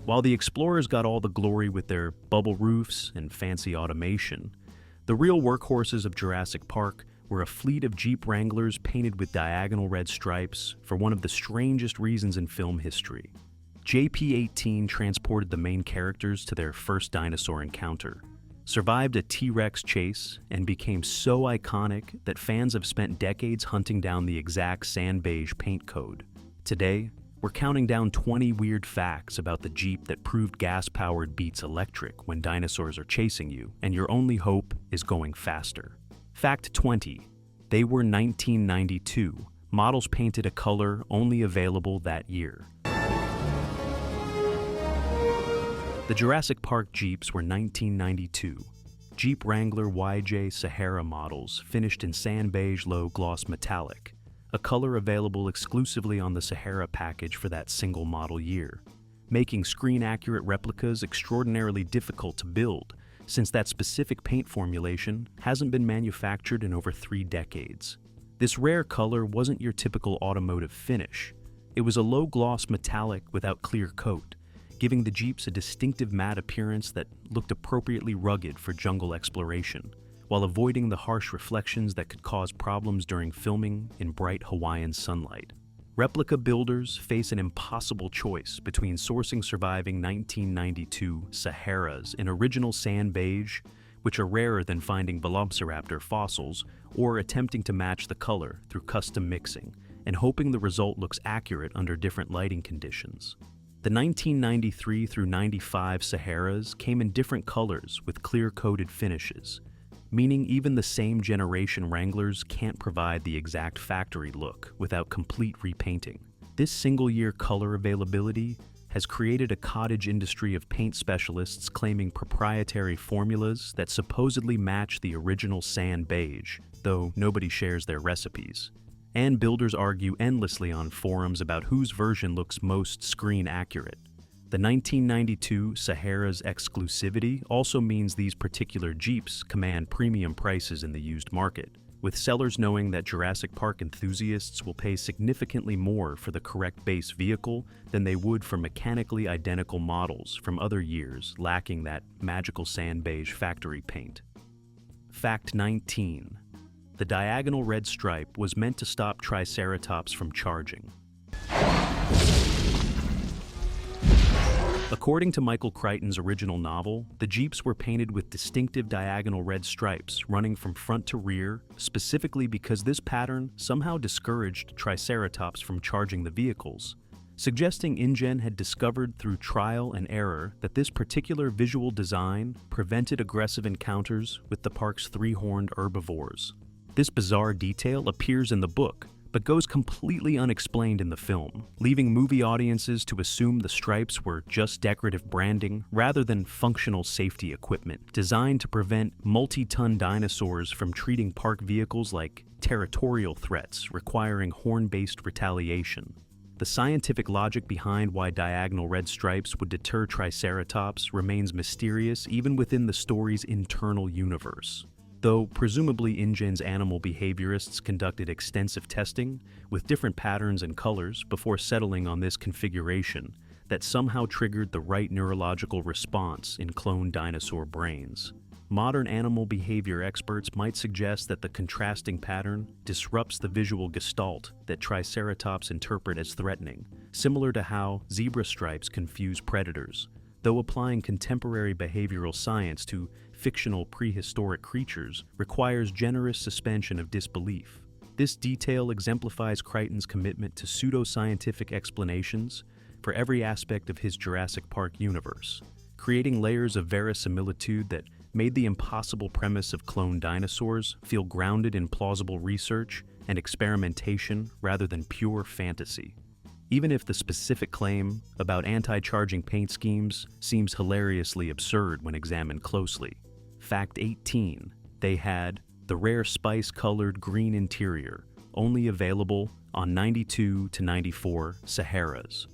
While the Explorers got all the glory with their bubble roofs and fancy automation, the real workhorses of Jurassic Park were a fleet of Jeep Wranglers painted with diagonal red stripes for one of the strangest reasons in film history. JP18 transported the main characters to their first dinosaur encounter, survived a T-Rex chase, and became so iconic that fans have spent decades hunting down the exact sand beige paint code. Today, we're counting down 20 weird facts about the Jeep that proved gas-powered beats electric when dinosaurs are chasing you, and your only hope is going faster. Fact 20. They were 1992. Models painted a color only available that year. The Jurassic Park Jeeps were 1992. Jeep Wrangler YJ Sahara models finished in sand beige low gloss metallic, a color available exclusively on the Sahara package for that single model year, making screen-accurate replicas extraordinarily difficult to build, since that specific paint formulation hasn't been manufactured in over 3 decades. This rare color wasn't your typical automotive finish. It was a low-gloss metallic without clear coat, giving the Jeeps a distinctive matte appearance that looked appropriately rugged for jungle exploration, while avoiding the harsh reflections that could cause problems during filming in bright Hawaiian sunlight. Replica builders face an impossible choice between sourcing surviving 1992 Saharas in original sand beige, which are rarer than finding Velociraptor fossils, or attempting to match the color through custom mixing, and hoping the result looks accurate under different lighting conditions. The 1993 through 95 Saharas came in different colors with clear-coated finishes, meaning even the same generation Wranglers can't provide the exact factory look without complete repainting. This single-year color availability has created a cottage industry of paint specialists claiming proprietary formulas that supposedly match the original sand beige, though nobody shares their recipes. And builders argue endlessly on forums about whose version looks most screen accurate. The 1992 Sahara's exclusivity also means these particular Jeeps command premium prices in the used market, with sellers knowing that Jurassic Park enthusiasts will pay significantly more for the correct base vehicle than they would for mechanically identical models from other years lacking that magical sand beige factory paint. Fact 19. The diagonal red stripe was meant to stop Triceratops from charging. According to Michael Crichton's original novel, the Jeeps were painted with distinctive diagonal red stripes running from front to rear, specifically because this pattern somehow discouraged Triceratops from charging the vehicles, suggesting InGen had discovered through trial and error that this particular visual design prevented aggressive encounters with the park's 3-horned herbivores. This bizarre detail appears in the book, but goes completely unexplained in the film, leaving movie audiences to assume the stripes were just decorative branding rather than functional safety equipment designed to prevent multi-ton dinosaurs from treating park vehicles like territorial threats requiring horn-based retaliation. The scientific logic behind why diagonal red stripes would deter Triceratops remains mysterious even within the story's internal universe, though presumably InGen's animal behaviorists conducted extensive testing with different patterns and colors before settling on this configuration that somehow triggered the right neurological response in cloned dinosaur brains. Modern animal behavior experts might suggest that the contrasting pattern disrupts the visual gestalt that Triceratops interpret as threatening, similar to how zebra stripes confuse predators, though applying contemporary behavioral science to fictional prehistoric creatures requires generous suspension of disbelief. This detail exemplifies Crichton's commitment to pseudoscientific explanations for every aspect of his Jurassic Park universe, creating layers of verisimilitude that made the impossible premise of cloned dinosaurs feel grounded in plausible research and experimentation rather than pure fantasy. Even if the specific claim about anti-charging paint schemes seems hilariously absurd when examined closely. Fact 18. They had the rare spice-colored green interior, only available on 92 to 94 Saharas.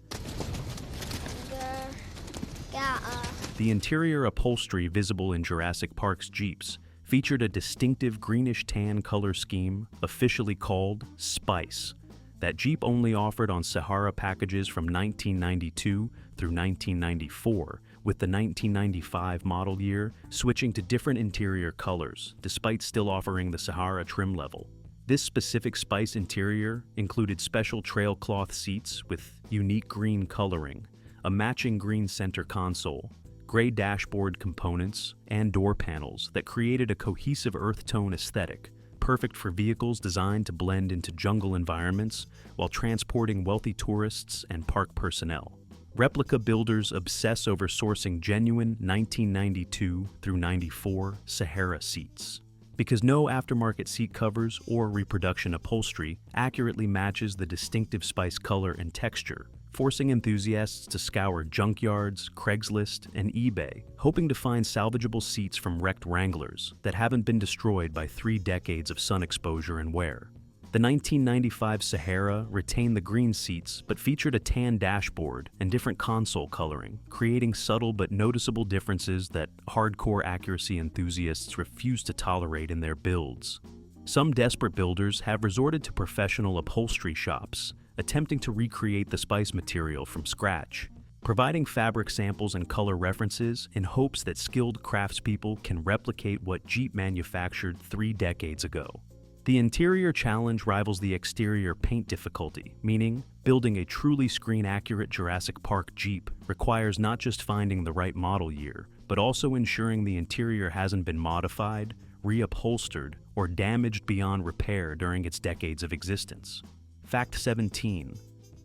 The interior upholstery visible in Jurassic Park's Jeeps featured a distinctive greenish-tan color scheme officially called Spice. that Jeep only offered on Sahara packages from 1992 through 1994, with the 1995 model year switching to different interior colors, despite still offering the Sahara trim level. This specific Spice interior included special trail cloth seats with unique green coloring, a matching green center console, gray dashboard components, and door panels that created a cohesive earth tone aesthetic, perfect for vehicles designed to blend into jungle environments while transporting wealthy tourists and park personnel. Replica builders obsess over sourcing genuine 1992 through 94 Sahara seats, because no aftermarket seat covers or reproduction upholstery accurately matches the distinctive Spice color and texture, forcing enthusiasts to scour junkyards, Craigslist, and eBay, hoping to find salvageable seats from wrecked Wranglers that haven't been destroyed by 3 decades of sun exposure and wear. The 1995 Sahara retained the green seats but featured a tan dashboard and different console coloring, creating subtle but noticeable differences that hardcore accuracy enthusiasts refuse to tolerate in their builds. Some desperate builders have resorted to professional upholstery shops, attempting to recreate the Spice material from scratch, providing fabric samples and color references in hopes that skilled craftspeople can replicate what Jeep manufactured 3 decades ago. The interior challenge rivals the exterior paint difficulty, meaning building a truly screen-accurate Jurassic Park Jeep requires not just finding the right model year, but also ensuring the interior hasn't been modified, reupholstered, or damaged beyond repair during its decades of existence. Fact 17.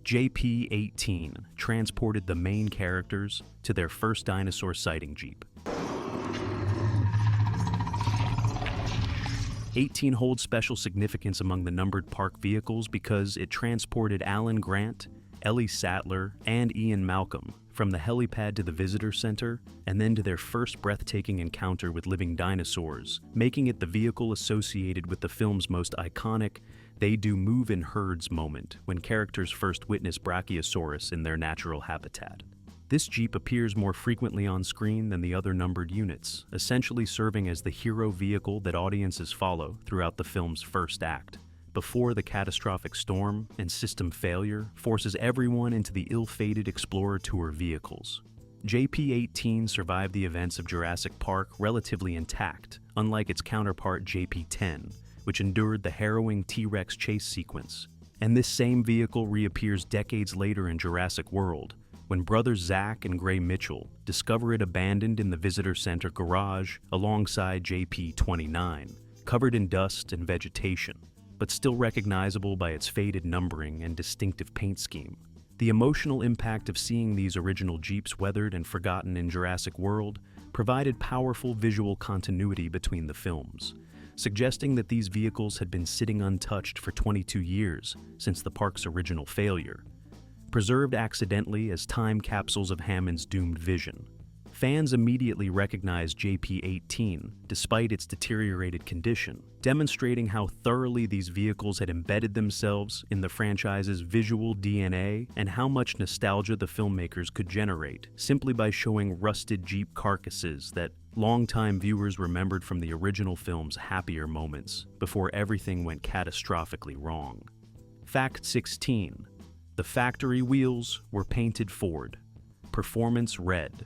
JP18 transported the main characters to their first dinosaur sighting Jeep. 18 holds special significance among the numbered park vehicles because it transported Alan Grant, Ellie Sattler, and Ian Malcolm from the helipad to the visitor center and then to their first breathtaking encounter with living dinosaurs, making it the vehicle associated with the film's most iconic "they do move in herds" moment when characters first witness Brachiosaurus in their natural habitat. This Jeep appears more frequently on screen than the other numbered units, essentially serving as the hero vehicle that audiences follow throughout the film's first act, before the catastrophic storm and system failure forces everyone into the ill-fated Explorer Tour vehicles. JP18 survived the events of Jurassic Park relatively intact, unlike its counterpart JP10, which endured the harrowing T-Rex chase sequence. And this same vehicle reappears decades later in Jurassic World, when brothers Zach and Gray Mitchell discover it abandoned in the visitor center garage alongside JP29, covered in dust and vegetation, but still recognizable by its faded numbering and distinctive paint scheme. The emotional impact of seeing these original Jeeps weathered and forgotten in Jurassic World provided powerful visual continuity between the films, suggesting that these vehicles had been sitting untouched for 22 years since the park's original failure, preserved accidentally as time capsules of Hammond's doomed vision. Fans immediately recognized JP18 despite its deteriorated condition, demonstrating how thoroughly these vehicles had embedded themselves in the franchise's visual DNA and how much nostalgia the filmmakers could generate simply by showing rusted Jeep carcasses that longtime viewers remembered from the original film's happier moments before everything went catastrophically wrong. Fact 16. The factory wheels were painted Ford. Performance red.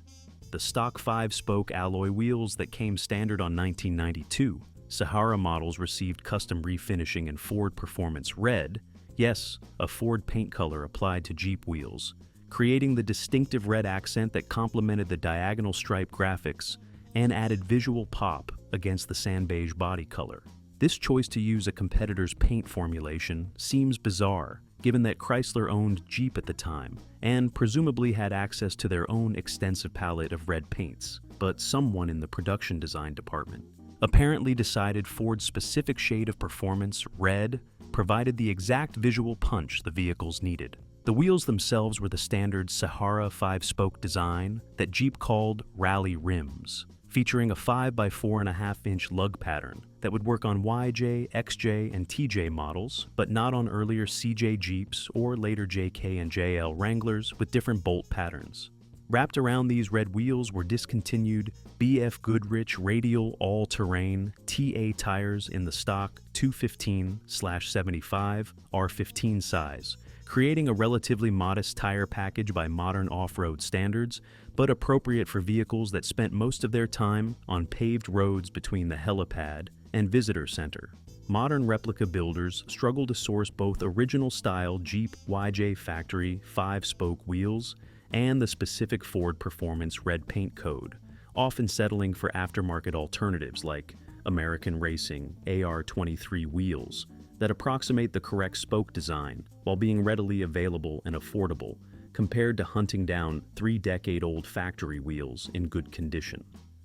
The stock 5-spoke alloy wheels that came standard on 1992 Sahara models received custom refinishing in Ford Performance Red, yes, a Ford paint color applied to Jeep wheels, creating the distinctive red accent that complemented the diagonal stripe graphics and added visual pop against the sand beige body color. This choice to use a competitor's paint formulation seems bizarre, given that Chrysler owned Jeep at the time and presumably had access to their own extensive palette of red paints, but someone in the production design department apparently decided Ford's specific shade of performance, red, provided the exact visual punch the vehicles needed. The wheels themselves were the standard Sahara 5-spoke design that Jeep called Rally Rims, featuring a 5x4.5-inch lug pattern that would work on YJ, XJ, and TJ models, but not on earlier CJ Jeeps or later JK and JL Wranglers with different bolt patterns. Wrapped around these red wheels were discontinued BF Goodrich radial all-terrain TA tires in the stock 215/75 R15 size, creating a relatively modest tire package by modern off-road standards, but appropriate for vehicles that spent most of their time on paved roads between the helipad and visitor center. Modern replica builders struggle to source both original-style Jeep YJ factory 5-spoke wheels and the specific Ford Performance red paint code, often settling for aftermarket alternatives like American Racing AR23 wheels that approximate the correct spoke design while being readily available and affordable, compared to hunting down 3-decade-old factory wheels in good condition.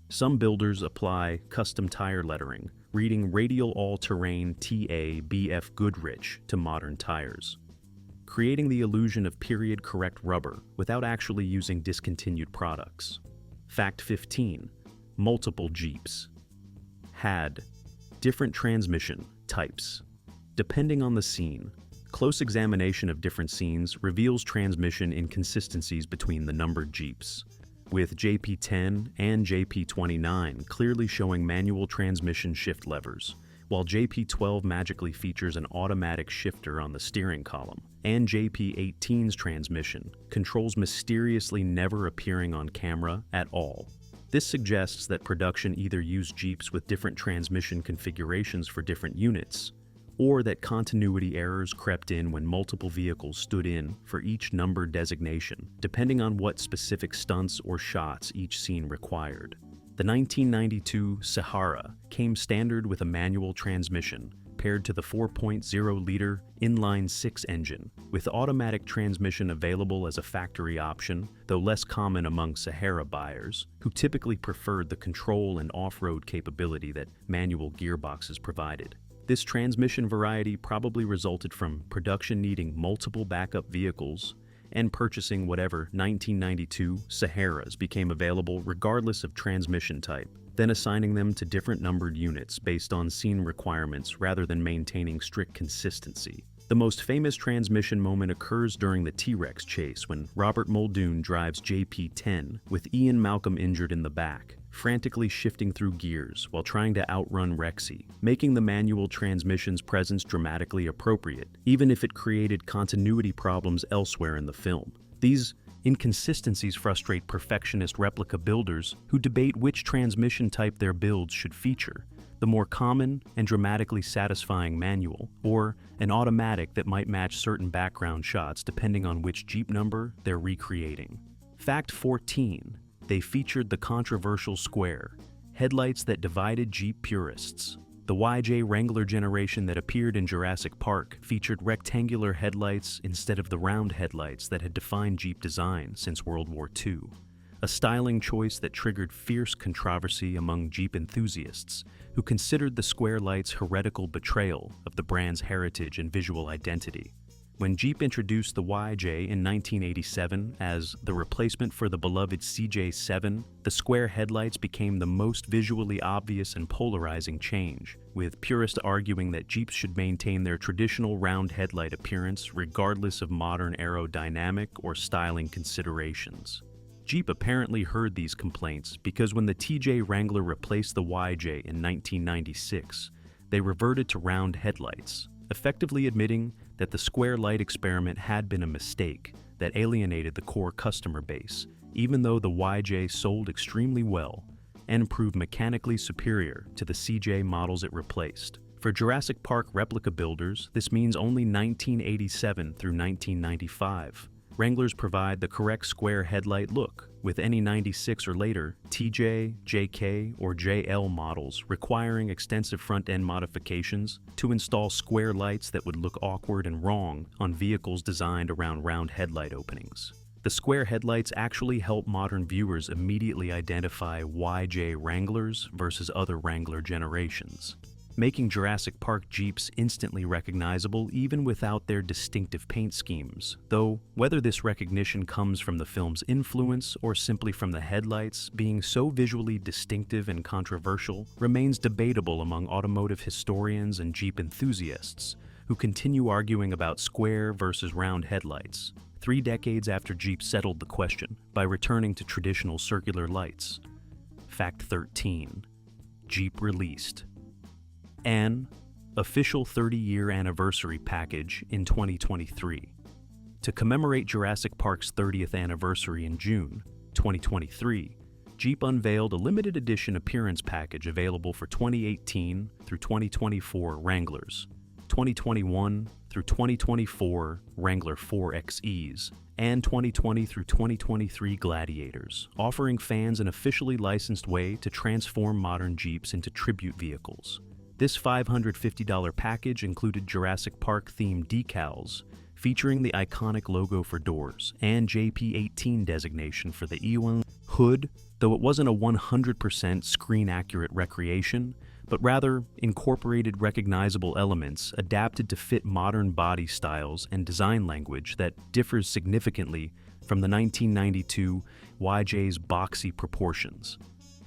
Some builders apply custom tire lettering, reading radial all-terrain TA BF Goodrich to modern tires, creating the illusion of period-correct rubber without actually using discontinued products. Fact 15. Multiple Jeeps had different transmission types. Depending on the scene, close examination of different scenes reveals transmission inconsistencies between the numbered Jeeps, with JP10 and JP29 clearly showing manual transmission shift levers, while JP12 magically features an automatic shifter on the steering column, and JP18's transmission controls mysteriously never appearing on camera at all. This suggests that production either used Jeeps with different transmission configurations for different units, or that continuity errors crept in when multiple vehicles stood in for each number designation, depending on what specific stunts or shots each scene required. The 1992 Sahara came standard with a manual transmission, paired to the 4.0-liter inline-6 engine, with automatic transmission available as a factory option, though less common among Sahara buyers, who typically preferred the control and off-road capability that manual gearboxes provided. This transmission variety probably resulted from production needing multiple backup vehicles and purchasing whatever 1992 Saharas became available regardless of transmission type, then assigning them to different numbered units based on scene requirements rather than maintaining strict consistency. The most famous transmission moment occurs during the T-Rex chase when Robert Muldoon drives JP10 with Ian Malcolm injured in the back, frantically shifting through gears while trying to outrun Rexy, making the manual transmission's presence dramatically appropriate, even if it created continuity problems elsewhere in the film. These inconsistencies frustrate perfectionist replica builders who debate which transmission type their builds should feature: the more common and dramatically satisfying manual, or an automatic that might match certain background shots depending on which Jeep number they're recreating. Fact 14. They featured the controversial square headlights that divided Jeep purists. The YJ Wrangler generation that appeared in Jurassic Park featured rectangular headlights instead of the round headlights that had defined Jeep design since World War II, a styling choice that triggered fierce controversy among Jeep enthusiasts who considered the square lights heretical betrayal of the brand's heritage and visual identity. When Jeep introduced the YJ in 1987 as the replacement for the beloved CJ7, the square headlights became the most visually obvious and polarizing change, with purists arguing that Jeeps should maintain their traditional round headlight appearance regardless of modern aerodynamic or styling considerations. Jeep apparently heard these complaints because when the TJ Wrangler replaced the YJ in 1996, they reverted to round headlights, effectively admitting that the square light experiment had been a mistake that alienated the core customer base, even though the YJ sold extremely well and proved mechanically superior to the CJ models it replaced. For Jurassic Park replica builders, this means only 1987 through 1995. Wranglers provide the correct square headlight look, with any 96 or later TJ, JK, or JL models requiring extensive front-end modifications to install square lights that would look awkward and wrong on vehicles designed around round headlight openings. The square headlights actually help modern viewers immediately identify YJ Wranglers versus other Wrangler generations, making Jurassic Park Jeeps instantly recognizable even without their distinctive paint schemes, though whether this recognition comes from the film's influence or simply from the headlights being so visually distinctive and controversial remains debatable among automotive historians and Jeep enthusiasts, who continue arguing about square versus round headlights, 3 decades after Jeep settled the question by returning to traditional circular lights. Fact 13. Jeep released an official 30-year anniversary package in 2023. To commemorate Jurassic Park's 30th anniversary in June 2023, Jeep unveiled a limited edition appearance package available for 2018 through 2024 Wranglers, 2021 through 2024 Wrangler 4XEs, and 2020 through 2023 Gladiators, offering fans an officially licensed way to transform modern Jeeps into tribute vehicles. This $550 package included Jurassic Park-themed decals, featuring the iconic logo for doors and JP18 designation for the E1 hood, though it wasn't a 100% screen-accurate recreation, but rather incorporated recognizable elements adapted to fit modern body styles and design language that differs significantly from the 1992 YJ's boxy proportions.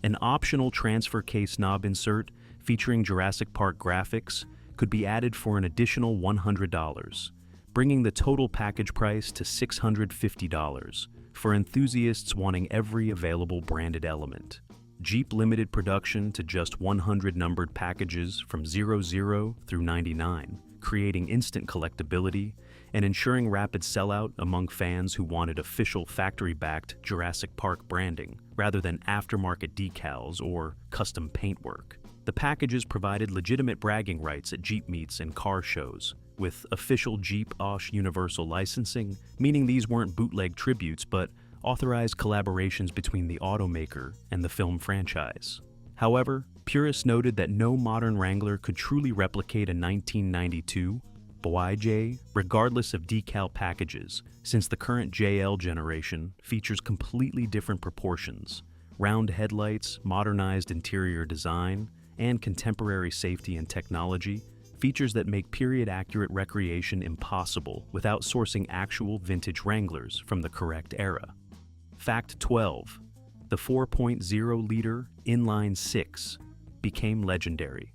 An optional transfer case knob insert featuring Jurassic Park graphics could be added for an additional $100, bringing the total package price to $650 for enthusiasts wanting every available branded element. Jeep limited production to just 100 numbered packages from 00 through 99, creating instant collectability and ensuring rapid sellout among fans who wanted official factory-backed Jurassic Park branding rather than aftermarket decals or custom paintwork. The packages provided legitimate bragging rights at Jeep meets and car shows, with official Jeep-OSH universal licensing, meaning these weren't bootleg tributes but authorized collaborations between the automaker and the film franchise. However, purists noted that no modern Wrangler could truly replicate a 1992 YJ, regardless of decal packages, since the current JL generation features completely different proportions, round headlights, modernized interior design, and contemporary safety and technology, features that make period-accurate recreation impossible without sourcing actual vintage Wranglers from the correct era. Fact 12. The 4.0-liter inline-6 became legendary.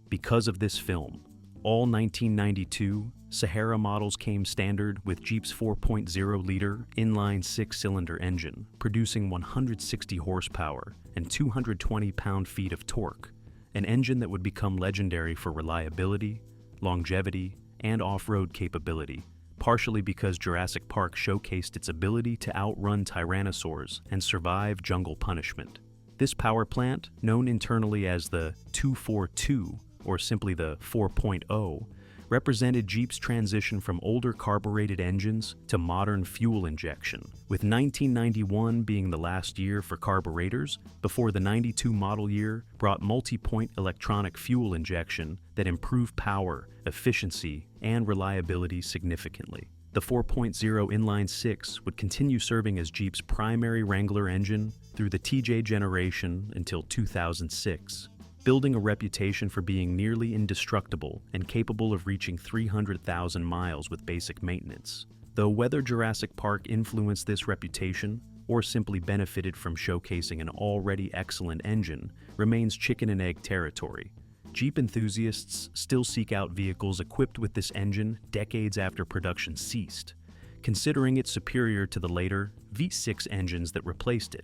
Because of this film, all 1992 Sahara models came standard with Jeep's 4.0-liter inline-6-cylinder engine, producing 160 horsepower and 220 pound-feet of torque, an engine that would become legendary for reliability, longevity, and off-road capability, partially because Jurassic Park showcased its ability to outrun tyrannosaurs and survive jungle punishment. This power plant, known internally as the 242 or simply the 4.0, represented Jeep's transition from older carbureted engines to modern fuel injection, with 1991 being the last year for carburetors before the 92 model year brought multi-point electronic fuel injection that improved power, efficiency, and reliability significantly. The 4.0 inline-6 would continue serving as Jeep's primary Wrangler engine through the TJ generation until 2006. Building a reputation for being nearly indestructible and capable of reaching 300,000 miles with basic maintenance. Though whether Jurassic Park influenced this reputation or simply benefited from showcasing an already excellent engine remains chicken and egg territory. Jeep enthusiasts still seek out vehicles equipped with this engine decades after production ceased, considering it superior to the later V6 engines that replaced it,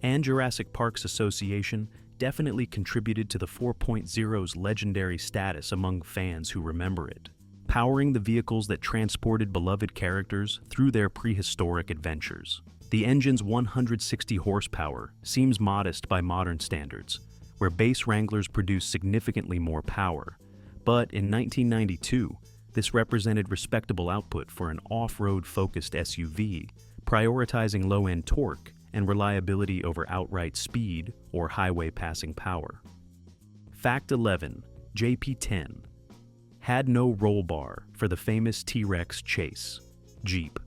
and Jurassic Park's association definitely contributed to the 4.0's legendary status among fans who remember it, powering the vehicles that transported beloved characters through their prehistoric adventures. The engine's 160 horsepower seems modest by modern standards, where base Wranglers produce significantly more power, but in 1992, this represented respectable output for an off-road focused SUV, prioritizing low-end torque and reliability over outright speed or highway passing power. Fact 11. JP10 had no roll bar for the famous T-Rex chase. Jeep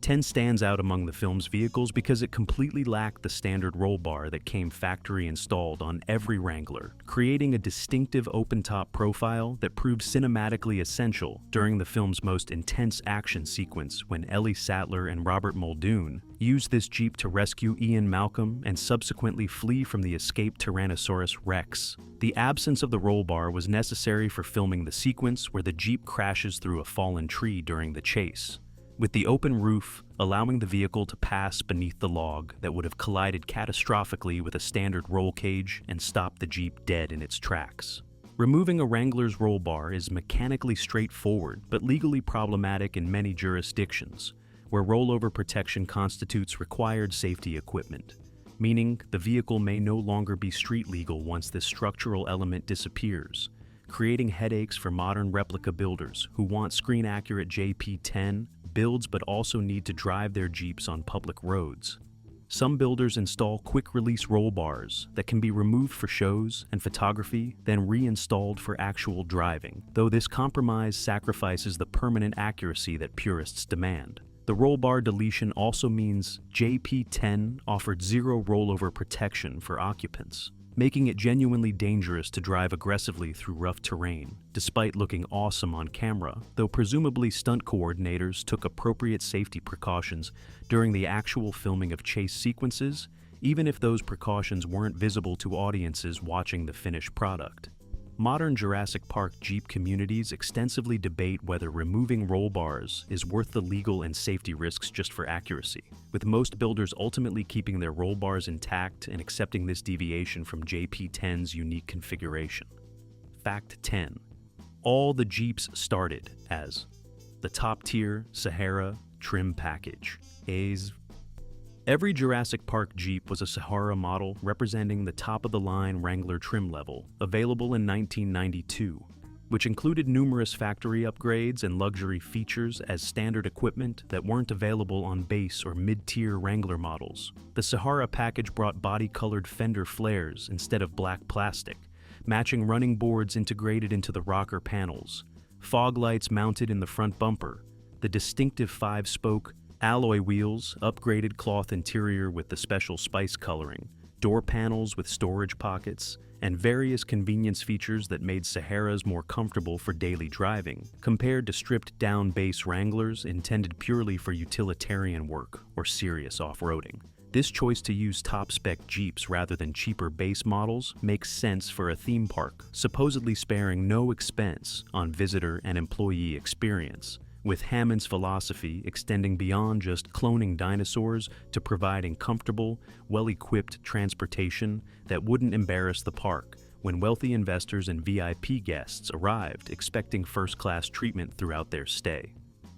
10 stands out among the film's vehicles because it completely lacked the standard roll bar that came factory installed on every Wrangler, creating a distinctive open-top profile that proved cinematically essential during the film's most intense action sequence when Ellie Sattler and Robert Muldoon used this Jeep to rescue Ian Malcolm and subsequently flee from the escaped Tyrannosaurus Rex. The absence of the roll bar was necessary for filming the sequence where the Jeep crashes through a fallen tree during the chase, with the open roof allowing the vehicle to pass beneath the log that would have collided catastrophically with a standard roll cage and stopped the Jeep dead in its tracks. Removing a Wrangler's roll bar is mechanically straightforward but legally problematic in many jurisdictions, where rollover protection constitutes required safety equipment, meaning the vehicle may no longer be street legal once this structural element disappears, creating headaches for modern replica builders who want screen-accurate JP10 builds but also need to drive their Jeeps on public roads. Some builders install quick-release roll bars that can be removed for shows and photography, then reinstalled for actual driving, though this compromise sacrifices the permanent accuracy that purists demand. The roll bar deletion also means JP10 offered zero rollover protection for occupants, making it genuinely dangerous to drive aggressively through rough terrain, despite looking awesome on camera, though presumably stunt coordinators took appropriate safety precautions during the actual filming of chase sequences, even if those precautions weren't visible to audiences watching the finished product. Modern Jurassic Park Jeep communities extensively debate whether removing roll bars is worth the legal and safety risks just for accuracy, with most builders ultimately keeping their roll bars intact and accepting this deviation from JP10's unique configuration. Fact 10. All the Jeeps started as the top-tier Sahara trim package. Every Jurassic Park Jeep was a Sahara model representing the top-of-the-line Wrangler trim level, available in 1992, which included numerous factory upgrades and luxury features as standard equipment that weren't available on base or mid-tier Wrangler models. The Sahara package brought body-colored fender flares instead of black plastic, matching running boards integrated into the rocker panels, fog lights mounted in the front bumper, the distinctive 5-spoke alloy wheels, upgraded cloth interior with the special spice coloring, door panels with storage pockets, and various convenience features that made Saharas more comfortable for daily driving, compared to stripped-down base Wranglers intended purely for utilitarian work or serious off-roading. This choice to use top-spec Jeeps rather than cheaper base models makes sense for a theme park, supposedly sparing no expense on visitor and employee experience, with Hammond's philosophy extending beyond just cloning dinosaurs to providing comfortable, well-equipped transportation that wouldn't embarrass the park when wealthy investors and VIP guests arrived expecting first-class treatment throughout their stay.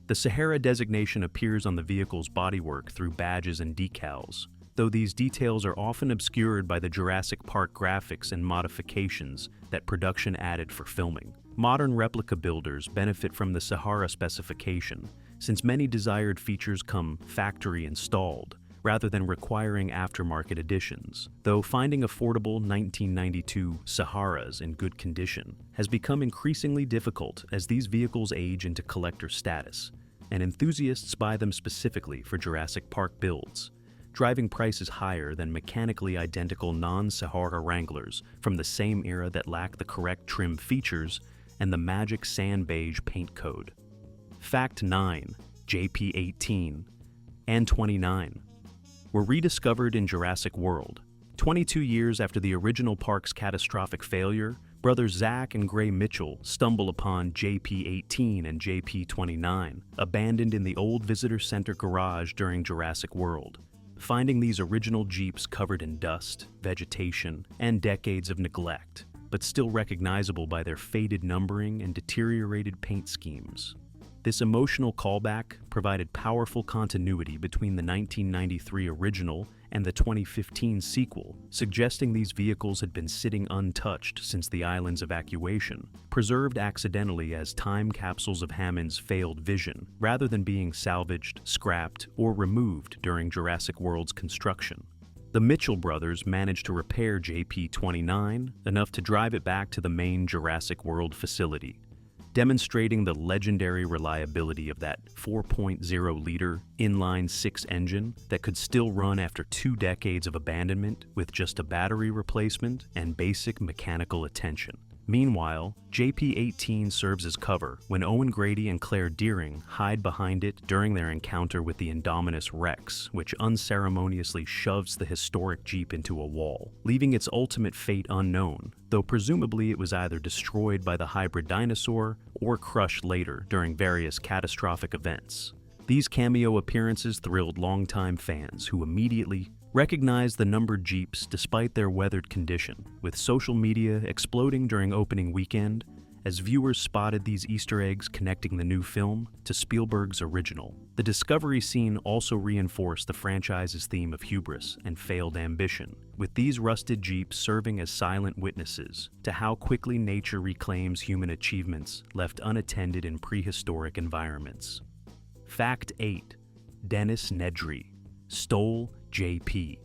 The Sahara designation appears on the vehicle's bodywork through badges and decals, though these details are often obscured by the Jurassic Park graphics and modifications that production added for filming. Modern replica builders benefit from the Sahara specification, since many desired features come factory installed, rather than requiring aftermarket additions, though finding affordable 1992 Saharas in good condition has become increasingly difficult as these vehicles age into collector status, and enthusiasts buy them specifically for Jurassic Park builds, driving prices higher than mechanically identical non-Sahara Wranglers from the same era that lack the correct trim features and the magic sand beige paint code. Fact 9. JP18 and 29 were rediscovered in Jurassic World. 22 years after the original park's catastrophic failure, brothers Zach and Gray Mitchell stumble upon JP18 and JP29, abandoned in the old visitor center garage during Jurassic World. Finding these original Jeeps covered in dust, vegetation, and decades of neglect, but still recognizable by their faded numbering and deteriorated paint schemes. This emotional callback provided powerful continuity between the 1993 original and the 2015 sequel, suggesting these vehicles had been sitting untouched since the island's evacuation, preserved accidentally as time capsules of Hammond's failed vision, rather than being salvaged, scrapped, or removed during Jurassic World's construction. The Mitchell brothers managed to repair JP29 enough to drive it back to the main Jurassic World facility, demonstrating the legendary reliability of that 4.0-liter inline-six engine that could still run after 2 decades of abandonment with just a battery replacement and basic mechanical attention. Meanwhile, JP18 serves as cover when Owen Grady and Claire Deering hide behind it during their encounter with the Indominus Rex, which unceremoniously shoves the historic Jeep into a wall, leaving its ultimate fate unknown, though presumably it was either destroyed by the hybrid dinosaur or crushed later during various catastrophic events. These cameo appearances thrilled longtime fans who immediately recognized the numbered Jeeps despite their weathered condition, with social media exploding during opening weekend as viewers spotted these Easter eggs connecting the new film to Spielberg's original. The discovery scene also reinforced the franchise's theme of hubris and failed ambition, with these rusted Jeeps serving as silent witnesses to how quickly nature reclaims human achievements left unattended in prehistoric environments. Fact 8. Dennis Nedry stole JP18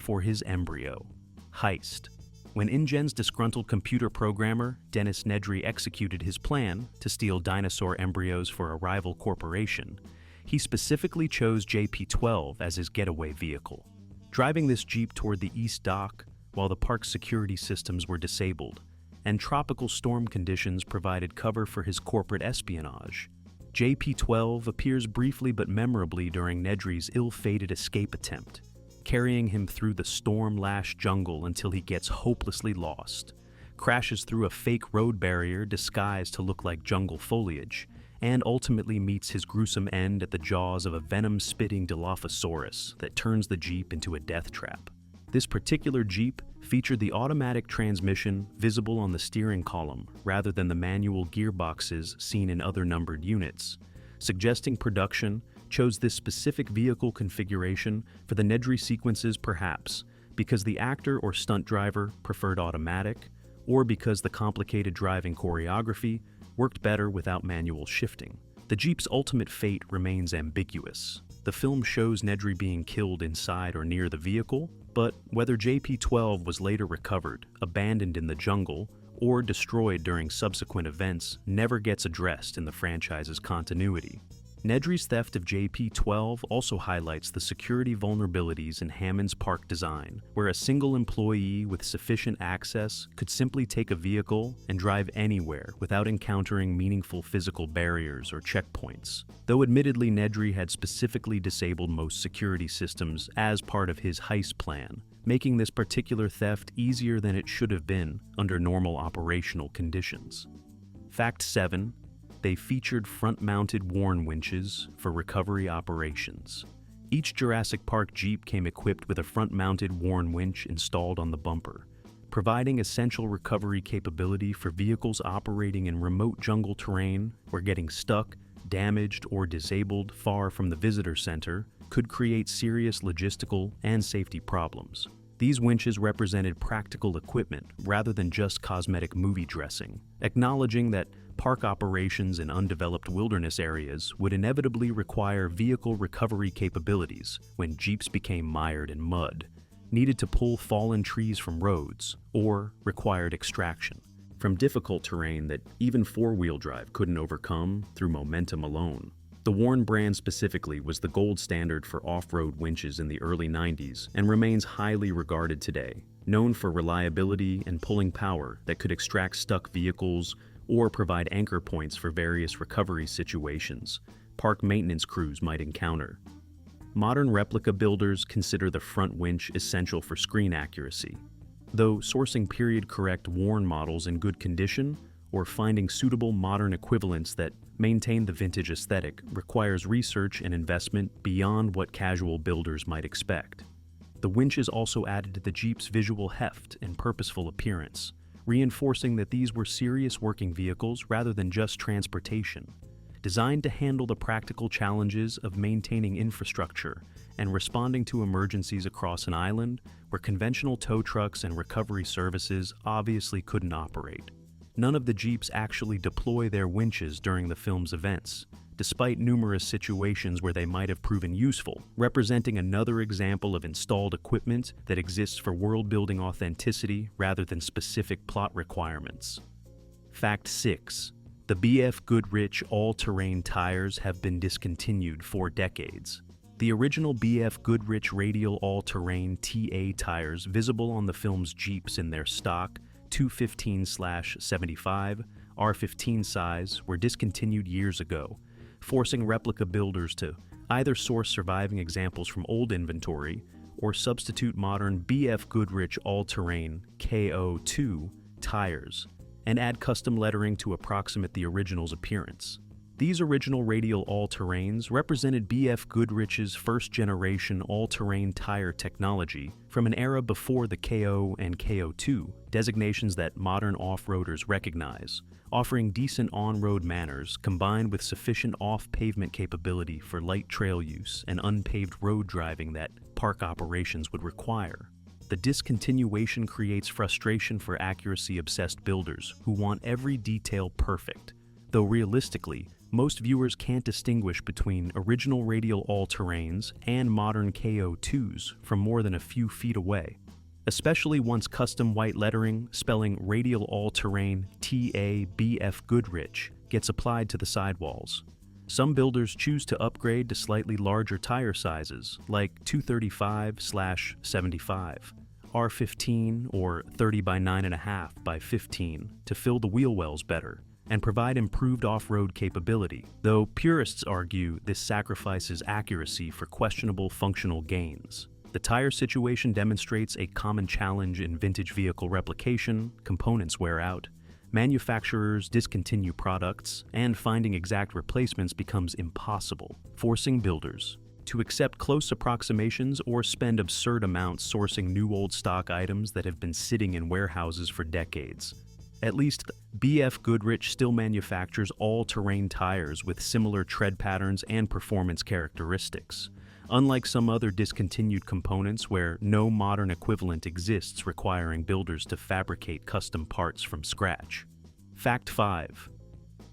for his embryo. Heist. When InGen's disgruntled computer programmer, Dennis Nedry, executed his plan to steal dinosaur embryos for a rival corporation, he specifically chose JP18 as his getaway vehicle. Driving this Jeep toward the East Dock while the park's security systems were disabled, and tropical storm conditions provided cover for his corporate espionage, JP18 appears briefly but memorably during Nedry's ill-fated escape attempt, carrying him through the storm-lashed jungle until he gets hopelessly lost, crashes through a fake road barrier disguised to look like jungle foliage, and ultimately meets his gruesome end at the jaws of a venom-spitting Dilophosaurus that turns the Jeep into a death trap. This particular Jeep featured the automatic transmission visible on the steering column rather than the manual gearboxes seen in other numbered units, suggesting production chose this specific vehicle configuration for the Nedry sequences perhaps because the actor or stunt driver preferred automatic, or because the complicated driving choreography worked better without manual shifting. The Jeep's ultimate fate remains ambiguous. The film shows Nedry being killed inside or near the vehicle, but whether JP18 was later recovered, abandoned in the jungle, or destroyed during subsequent events never gets addressed in the franchise's continuity. Nedry's theft of JP18 also highlights the security vulnerabilities in Hammond's park design, where a single employee with sufficient access could simply take a vehicle and drive anywhere without encountering meaningful physical barriers or checkpoints. Though admittedly Nedry had specifically disabled most security systems as part of his heist plan, making this particular theft easier than it should have been under normal operational conditions. Fact 7. They featured front-mounted Warn winches for recovery operations. Each Jurassic Park Jeep came equipped with a front-mounted Warn winch installed on the bumper, providing essential recovery capability for vehicles operating in remote jungle terrain where getting stuck, damaged, or disabled far from the visitor center could create serious logistical and safety problems. These winches represented practical equipment rather than just cosmetic movie dressing, acknowledging that park operations in undeveloped wilderness areas would inevitably require vehicle recovery capabilities when Jeeps became mired in mud, needed to pull fallen trees from roads, or required extraction from difficult terrain that even four-wheel drive couldn't overcome through momentum alone. The Warn brand specifically was the gold standard for off-road winches in the early 90s and remains highly regarded today, known for reliability and pulling power that could extract stuck vehicles or provide anchor points for various recovery situations park maintenance crews might encounter. Modern replica builders consider the front winch essential for screen accuracy, though sourcing period-correct Warn models in good condition or finding suitable modern equivalents that maintain the vintage aesthetic requires research and investment beyond what casual builders might expect. The winches also added to the Jeep's visual heft and purposeful appearance, reinforcing that these were serious working vehicles rather than just transportation, designed to handle the practical challenges of maintaining infrastructure and responding to emergencies across an island where conventional tow trucks and recovery services obviously couldn't operate. None of the Jeeps actually deploy their winches during the film's events, despite numerous situations where they might have proven useful, representing another example of installed equipment that exists for world-building authenticity rather than specific plot requirements. Fact 6. The BF Goodrich all-terrain tires have been discontinued for decades. The original BF Goodrich radial all-terrain TA tires visible on the film's Jeeps in their stock 215/75 R15 size were discontinued years ago, forcing replica builders to either source surviving examples from old inventory or substitute modern BF Goodrich all-terrain KO2 tires and add custom lettering to approximate the original's appearance. These original radial all-terrains represented BF Goodrich's first-generation all-terrain tire technology from an era before the KO and KO2, designations that modern off-roaders recognize, offering decent on-road manners combined with sufficient off-pavement capability for light trail use and unpaved road driving that park operations would require. The discontinuation creates frustration for accuracy-obsessed builders who want every detail perfect, though realistically, most viewers can't distinguish between original radial all-terrains and modern KO2s from more than a few feet away, especially once custom white lettering spelling radial all-terrain TA BF Goodrich gets applied to the sidewalls. Some builders choose to upgrade to slightly larger tire sizes, like 235/75, R15 or 30 by 9.5 by 15 to fill the wheel wells better and provide improved off-road capability, though purists argue this sacrifices accuracy for questionable functional gains. The tire situation demonstrates a common challenge in vintage vehicle replication, components wear out, manufacturers discontinue products, and finding exact replacements becomes impossible, forcing builders to accept close approximations or spend absurd amounts sourcing new old stock items that have been sitting in warehouses for decades. At least, BF Goodrich still manufactures all-terrain tires with similar tread patterns and performance characteristics, unlike some other discontinued components where no modern equivalent exists requiring builders to fabricate custom parts from scratch. Fact 5.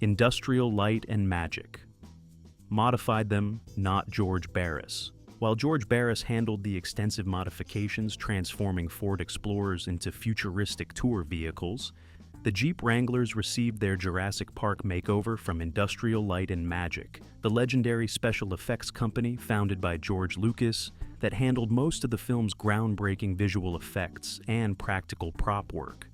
Industrial light and magic. Modified them, not George Barris. While George Barris handled the extensive modifications transforming Ford Explorers into futuristic tour vehicles, the Jeep Wranglers received their Jurassic Park makeover from Industrial Light and Magic, the legendary special effects company founded by George Lucas that handled most of the film's groundbreaking visual effects and practical prop work.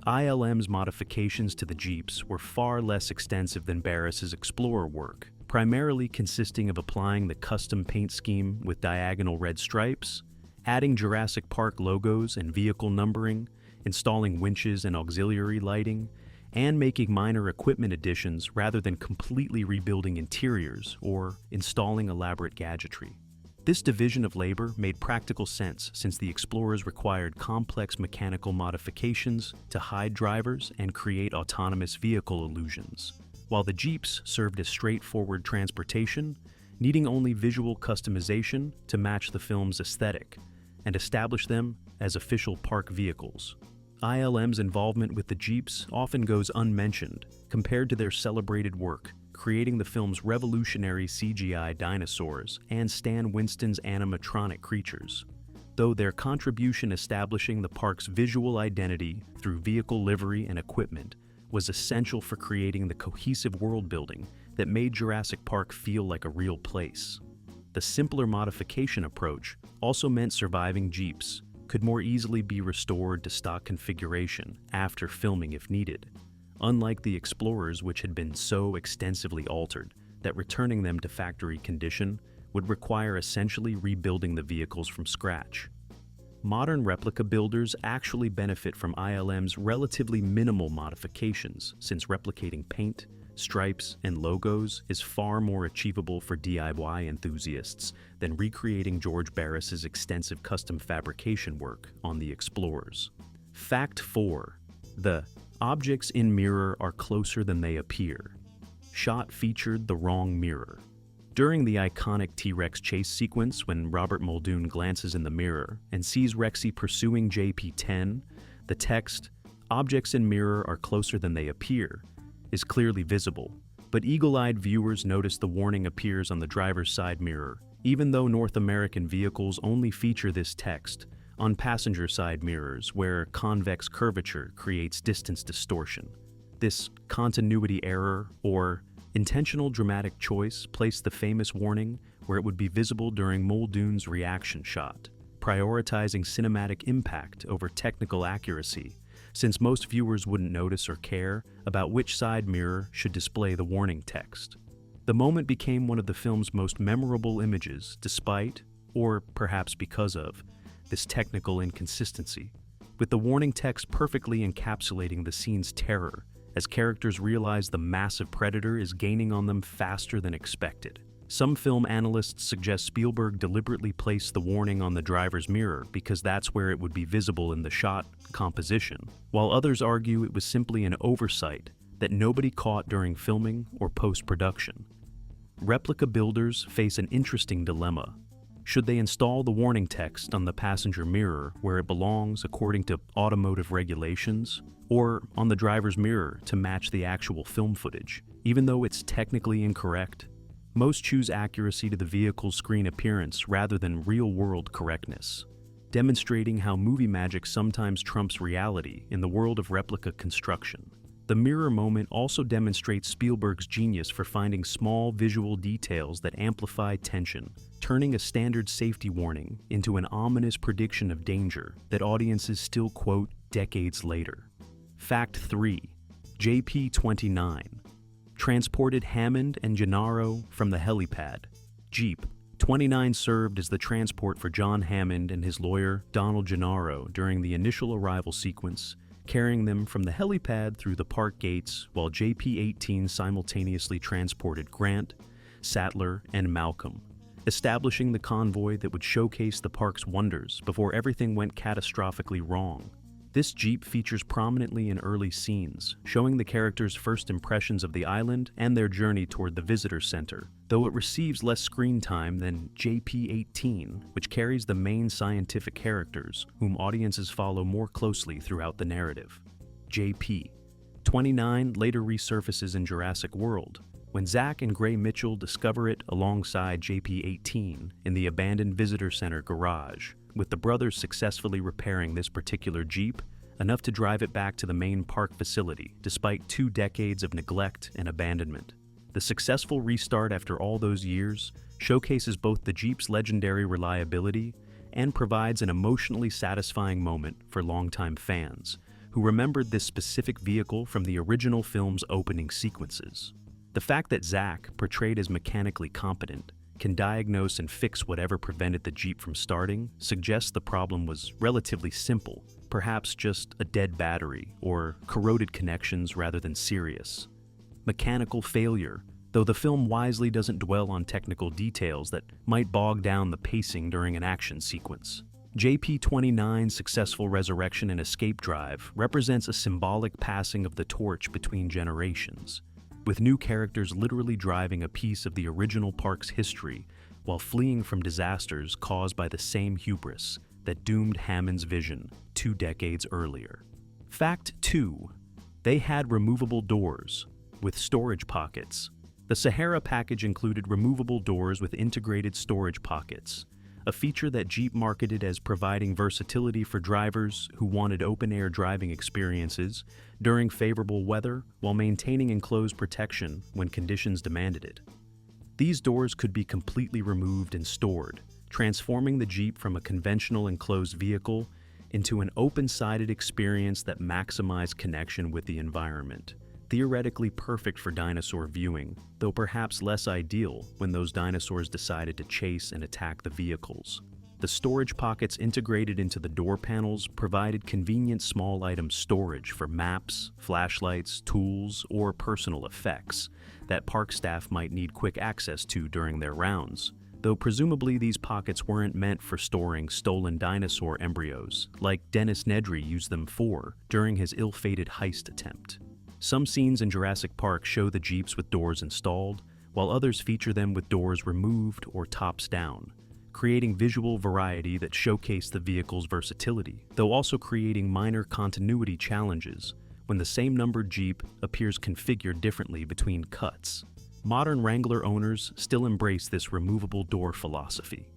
ILM's modifications to the Jeeps were far less extensive than Barris's Explorer work, primarily consisting of applying the custom paint scheme with diagonal red stripes, adding Jurassic Park logos and vehicle numbering, installing winches and auxiliary lighting, and making minor equipment additions rather than completely rebuilding interiors or installing elaborate gadgetry. This division of labor made practical sense since the Explorers required complex mechanical modifications to hide drivers and create autonomous vehicle illusions, while the Jeeps served as straightforward transportation, needing only visual customization to match the film's aesthetic and establish them as official park vehicles. ILM's involvement with the Jeeps often goes unmentioned compared to their celebrated work, creating the film's revolutionary CGI dinosaurs and Stan Winston's animatronic creatures, though their contribution establishing the park's visual identity through vehicle livery and equipment was essential for creating the cohesive world building that made Jurassic Park feel like a real place. The simpler modification approach also meant surviving Jeeps could more easily be restored to stock configuration after filming if needed, unlike the Explorers, which had been so extensively altered that returning them to factory condition would require essentially rebuilding the vehicles from scratch. Modern replica builders actually benefit from ILM's relatively minimal modifications, since replicating paint, stripes, and logos is far more achievable for DIY enthusiasts than recreating George Barris's extensive custom fabrication work on the Explorers. Fact 4. The objects in mirror are closer than they appear. Shot featured the wrong mirror. During the iconic T-Rex chase sequence when Robert Muldoon glances in the mirror and sees Rexy pursuing JP10, the text, "Objects in mirror are closer than they appear," is clearly visible, but eagle-eyed viewers notice the warning appears on the driver's side mirror, even though North American vehicles only feature this text on passenger side mirrors where convex curvature creates distance distortion. This continuity error or intentional dramatic choice placed the famous warning where it would be visible during Muldoon's reaction shot, prioritizing cinematic impact over technical accuracy, since most viewers wouldn't notice or care about which side mirror should display the warning text. The moment became one of the film's most memorable images despite, or perhaps because of, this technical inconsistency, with the warning text perfectly encapsulating the scene's terror as characters realize the massive predator is gaining on them faster than expected. Some film analysts suggest Spielberg deliberately placed the warning on the driver's mirror because that's where it would be visible in the shot composition, while others argue it was simply an oversight that nobody caught during filming or post-production. Replica builders face an interesting dilemma. Should they install the warning text on the passenger mirror where it belongs according to automotive regulations, or on the driver's mirror to match the actual film footage, even though it's technically incorrect? Most choose accuracy to the vehicle's screen appearance rather than real-world correctness, demonstrating how movie magic sometimes trumps reality in the world of replica construction. The mirror moment also demonstrates Spielberg's genius for finding small visual details that amplify tension, turning a standard safety warning into an ominous prediction of danger that audiences still quote decades later. Fact 3. JP18 transported Hammond and Gennaro from the helipad. Jeep-29 served as the transport for John Hammond and his lawyer, Donald Gennaro, during the initial arrival sequence, carrying them from the helipad through the park gates, while JP18 simultaneously transported Grant, Sattler, and Malcolm, establishing the convoy that would showcase the park's wonders before everything went catastrophically wrong. This Jeep features prominently in early scenes, showing the characters' first impressions of the island and their journey toward the visitor center, though it receives less screen time than JP18, which carries the main scientific characters, whom audiences follow more closely throughout the narrative. JP29 later resurfaces in Jurassic World, when Zach and Gray Mitchell discover it alongside JP18 in the abandoned visitor center garage, with the brothers successfully repairing this particular Jeep, enough to drive it back to the main park facility, despite 2 decades of neglect and abandonment. The successful restart after all those years showcases both the Jeep's legendary reliability and provides an emotionally satisfying moment for longtime fans, who remembered this specific vehicle from the original film's opening sequences. The fact that Zach, portrayed as mechanically competent, can diagnose and fix whatever prevented the Jeep from starting suggests the problem was relatively simple, perhaps just a dead battery or corroded connections rather than serious. Mechanical failure, though the film wisely doesn't dwell on technical details that might bog down the pacing during an action sequence. JP29's successful resurrection and escape drive represents a symbolic passing of the torch between generations, with new characters literally driving a piece of the original park's history while fleeing from disasters caused by the same hubris that doomed Hammond's vision 2 decades earlier. Fact 2. They had removable doors with storage pockets. The Sahara package included removable doors with integrated storage pockets, a feature that Jeep marketed as providing versatility for drivers who wanted open-air driving experiences during favorable weather while maintaining enclosed protection when conditions demanded it. These doors could be completely removed and stored, transforming the Jeep from a conventional enclosed vehicle into an open-sided experience that maximized connection with the environment. Theoretically perfect for dinosaur viewing, though perhaps less ideal when those dinosaurs decided to chase and attack the vehicles. The storage pockets integrated into the door panels provided convenient small item storage for maps, flashlights, tools, or personal effects that park staff might need quick access to during their rounds, though presumably these pockets weren't meant for storing stolen dinosaur embryos, like Dennis Nedry used them for during his ill-fated heist attempt. Some scenes in Jurassic Park show the Jeeps with doors installed, while others feature them with doors removed or tops down, creating visual variety that showcase the vehicle's versatility, though also creating minor continuity challenges when the same numbered Jeep appears configured differently between cuts. Modern Wrangler owners still embrace this removable door philosophy,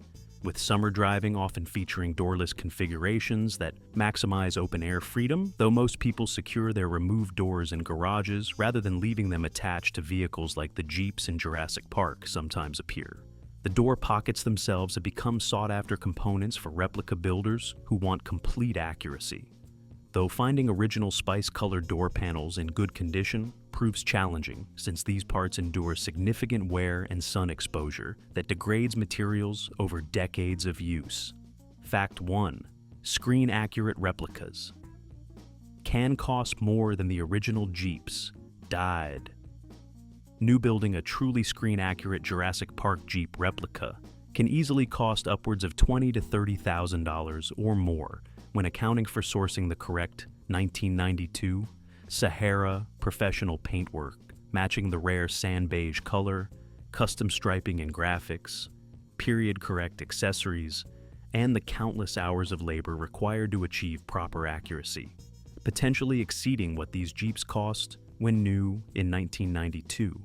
with summer driving often featuring doorless configurations that maximize open-air freedom, though most people secure their removed doors in garages rather than leaving them attached to vehicles like the Jeeps in Jurassic Park sometimes appear. The door pockets themselves have become sought-after components for replica builders who want complete accuracy. Though finding original spice-colored door panels in good condition proves challenging, since these parts endure significant wear and sun exposure that degrades materials over decades of use. Fact 1. Screen-accurate replicas can cost more than the original Jeeps. Died. New building a truly screen-accurate Jurassic Park Jeep replica can easily cost upwards of $20,000 to $30,000 or more when accounting for sourcing the correct 1992 Sahara professional paintwork, matching the rare sand beige color, custom striping and graphics, period-correct accessories, and the countless hours of labor required to achieve proper accuracy, potentially exceeding what these Jeeps cost when new in 1992.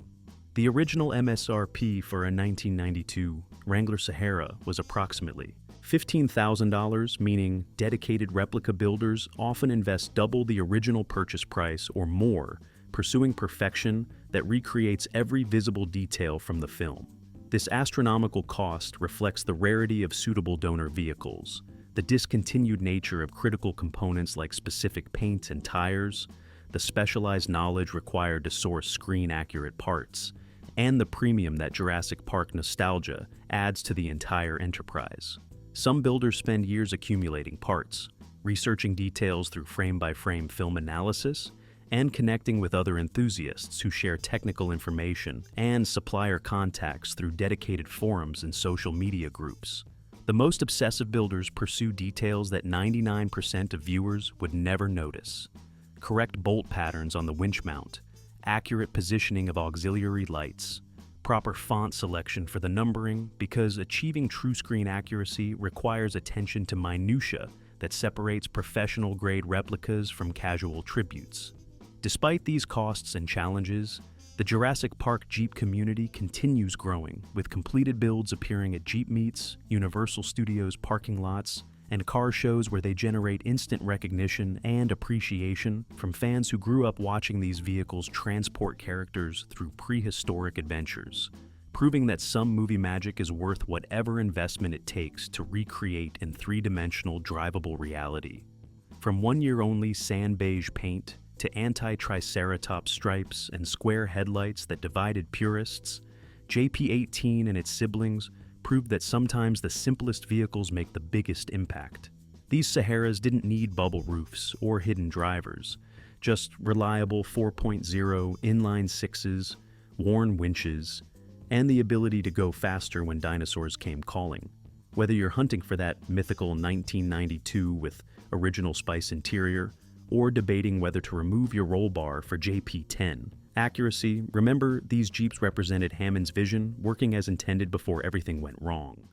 The original MSRP for a 1992 Wrangler Sahara was approximately $15,000, meaning dedicated replica builders often invest double the original purchase price or more, pursuing perfection that recreates every visible detail from the film. This astronomical cost reflects the rarity of suitable donor vehicles, the discontinued nature of critical components like specific paint and tires, the specialized knowledge required to source screen-accurate parts, and the premium that Jurassic Park nostalgia adds to the entire enterprise. Some builders spend years accumulating parts, researching details through frame-by-frame film analysis, and connecting with other enthusiasts who share technical information and supplier contacts through dedicated forums and social media groups. The most obsessive builders pursue details that 99% of viewers would never notice. Correct bolt patterns on the winch mount, accurate positioning of auxiliary lights, proper font selection for the numbering, because achieving true screen accuracy requires attention to minutia that separates professional-grade replicas from casual tributes. Despite these costs and challenges, the Jurassic Park Jeep community continues growing, with completed builds appearing at Jeep meets, Universal Studios parking lots, and car shows where they generate instant recognition and appreciation from fans who grew up watching these vehicles transport characters through prehistoric adventures, proving that some movie magic is worth whatever investment it takes to recreate in three-dimensional drivable reality. From one-year-only sand beige paint to anti-triceratops stripes and square headlights that divided purists, JP18 and its siblings proved that sometimes the simplest vehicles make the biggest impact. These Saharas didn't need bubble roofs or hidden drivers, just reliable 4.0 inline sixes, worn winches, and the ability to go faster when dinosaurs came calling. Whether you're hunting for that mythical 1992 with original spice interior, or debating whether to remove your roll bar for JP10, accuracy, remember these Jeeps represented Hammond's vision working as intended before everything went wrong.